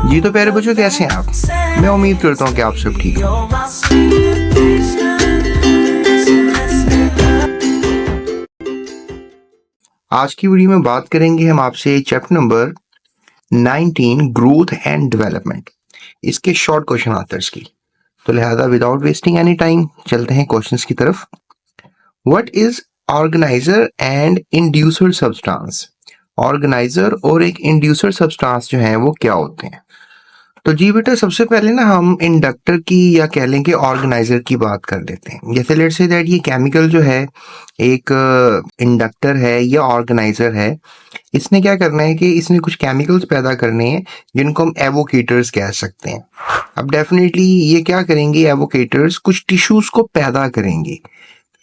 जी तो प्यारे बच्चों, कैसे हैं आप? मैं उम्मीद करता हूँ कि आप सब ठीक हैं। आज की वीडियो में बात करेंगे हम आपसे chapter number 19 growth and development, इसके शॉर्ट क्वेश्चन आंसर्स की। तो लिहाजा विदाउट वेस्टिंग एनी टाइम चलते हैं क्वेश्चंस की तरफ। What is organiser and inducer substance? Organiser और एक इंड्यूसर सब्सटेंस जो है वो क्या होते हैं? तो जी बेटा, सबसे पहले ना हम इंडक्टर की या कह लें कि ऑर्गेनाइजर की बात कर लेते हैं। जैसे लेट्स से दैट ये केमिकल जो है एक इंडक्टर है या ऑर्गेनाइजर है। इसने क्या करना है कि इसने कुछ केमिकल्स पैदा करने हैं जिनको हम एवोकेटर्स कह सकते हैं। अब डेफिनेटली ये क्या करेंगे, एवोकेटर्स कुछ टिश्यूज को पैदा करेंगे।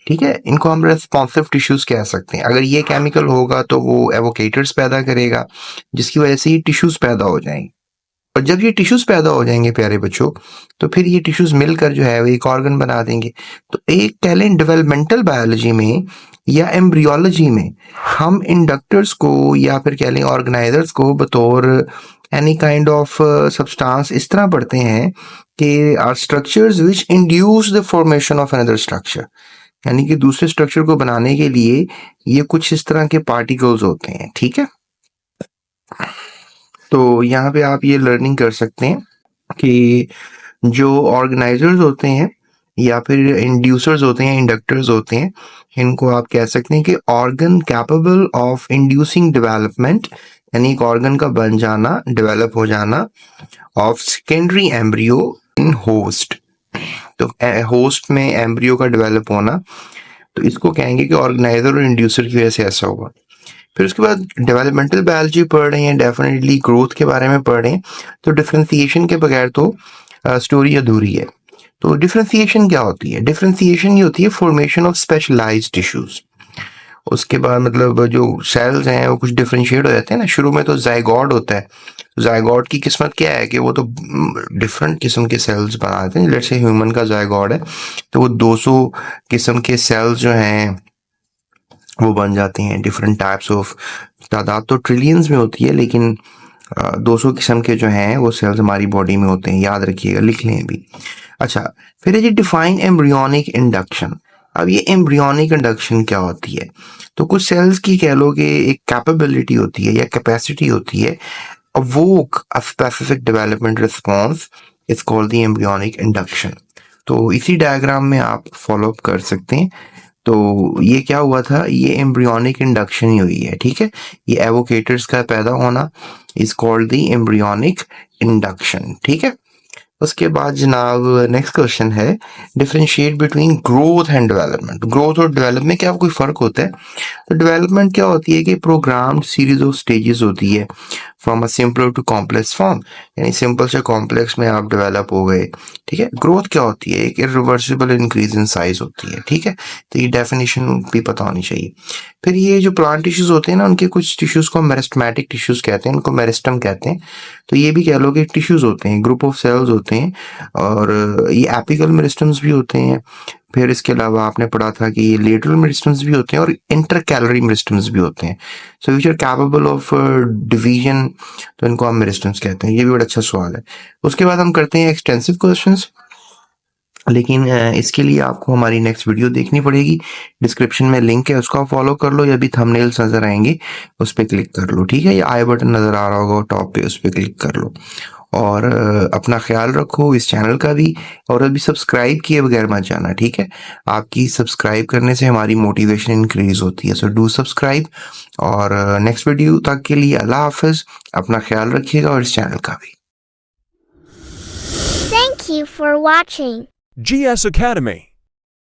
ठीक है, इनको हम रेस्पॉन्सिव टिश्यूज कह सकते हैं। अगर ये केमिकल होगा तो वो एवोकेटर्स पैदा करेगा, जिसकी वजह से ये टिश्यूज पैदा हो जाएंगे। और जब ये टिश्यूज पैदा हो जाएंगे प्यारे बच्चों, तो फिर ये टिश्यूज मिलकर जो है वो एक ऑर्गन बना देंगे। तो एक कह लें डेवलपमेंटल बायोलॉजी में या एम्ब्रियोलॉजी में हम इंडक्टर्स को या फिर कह लें ऑर्गेनाइजर्स को बतौर एनी काइंड ऑफ सब्सटेंस इस तरह पढ़ते हैं कि are structures which induce the formation of another structure, यानी कि दूसरे स्ट्रक्चर को बनाने के लिए ये कुछ इस तरह के पार्टिकल्स होते हैं। ठीक है, तो यहाँ पे आप ये लर्निंग कर सकते हैं कि जो ऑर्गेनाइजर्स होते हैं या फिर इंड्यूसर्स होते हैं, इंडक्टर्स होते हैं, इनको आप कह सकते हैं कि organ capable of inducing development, यानी एक ऑर्गन का बन जाना, डेवलप हो जाना of secondary embryo in host. तो होस्ट में एम्ब्रियो का डेवलप होना, तो इसको कहेंगे कि ऑर्गेनाइजर और इंड्यूसर की वजह से ऐसा होगा। फिर उसके बाद डेवलपमेंटल बायोलॉजी पढ़ रहे हैं, डेफिनेटली ग्रोथ के बारे में पढ़ रहे हैं, तो डिफरेंशिएशन के बगैर तो स्टोरी अधूरी है। तो डिफरेंशिएशन क्या होती है? डिफरेंशिएशन ये होती है फॉर्मेशन ऑफ स्पेशलाइज्ड टिश्यूज। उसके बाद मतलब जो सेल्स हैं वो कुछ डिफरेंशिएट हो जाते हैं ना। शुरू में तो जाइगोट होता है। जाइगोट की किस्मत क्या है कि वो तो डिफरेंट किस्म के सेल्स बनाते हैं। जैसे ह्यूमन का जाइगोट है तो वो 200 किस्म के सेल्स जो हैं वो बन जाते हैं, डिफरेंट टाइप्स ऑफ। तादाद तो ट्रिलियंस में होती है, लेकिन 200 किस्म के जो हैं वो सेल्स हमारी बॉडी में होते हैं। याद रखिएगा, लिख लें भी। अच्छा, फिर है जी डिफाइन एम्ब्रियोनिक इंडक्शन। अब ये एम्ब्रियोनिक इंडक्शन क्या होती है? तो कुछ सेल्स की कह लो कि एक कैपेबिलिटी होती है या कैपेसिटी होती है, अवोक a specific development response is called the embryonic induction. तो इसी डायग्राम में आप फॉलो अप कर सकते हैं। तो ये क्या हुआ था, ये एम्ब्रियोनिक इंडक्शन ही हुई है। ठीक है, ये एवोकेटर्स का पैदा होना is called the embryonic induction. ठीक है, उसके बाद जनाब नेक्स्ट क्वेश्चन है differentiate between growth and development. Growth और डेवलपमेंट में क्या कोई फर्क होता है? तो डेवलपमेंट क्या होती है कि प्रोग्राम्ड सीरीज ऑफ स्टेजेस होती है from a simple to complex form, यानी सिंपल से कॉम्प्लेक्स में आप डेवलप हो गए। ठीक है, ग्रोथ क्या होती है? एक इरिवर्सिबल इंक्रीज इन साइज होती है। ठीक है, तो ये डेफिनेशन भी पता होनी चाहिए। फिर ये जो प्लांट टिश्यूज होते हैं ना, उनके कुछ टिश्यूज को मेरिस्टेमेटिक टिश्यूज कहते हैं, उनको मेरिस्टम कहते हैं। तो ये भी कह लो कि टिश्यूज होते हैं, ग्रुप ऑफ सेल्स होते हैं, और ये एपिकल मेरिस्टम्स भी होते हैं। फिर इसके अलावा आपने पढ़ा था कि ये लेटरल मेरिस्टम्स भी होते हैं और इंटरकैलरी मेरिस्टम्स भी होते हैं। So which are capable of division, तो इनको हम मेरिस्टम्स कहते हैं। ये भी बड़ा अच्छा सवाल है। उसके बाद हम करते हैं एक्सटेंसिव क्वेश्चंस, लेकिन इसके लिए आपको हमारी नेक्स्ट वीडियो देखनी पड़ेगी। डिस्क्रिप्शन में लिंक है, उसको फॉलो कर लो, या भी थंबनेल्स नजर आएंगे उस पर क्लिक कर लो। ठीक है, या आई बटन नजर आ रहा होगा टॉप पे, उस पर क्लिक कर लो। और अपना ख्याल रखो, इस चैनल का भी। और अभी सब्सक्राइब किए बगैर मत जाना। ठीक है, आपकी सब्सक्राइब करने से हमारी मोटिवेशन इंक्रीज होती है। So do subscribe. और नेक्स्ट वीडियो तक के लिए अल्लाह हाफिज, अपना ख्याल रखिएगा और इस चैनल का भी। Thank you for watching GS Academy.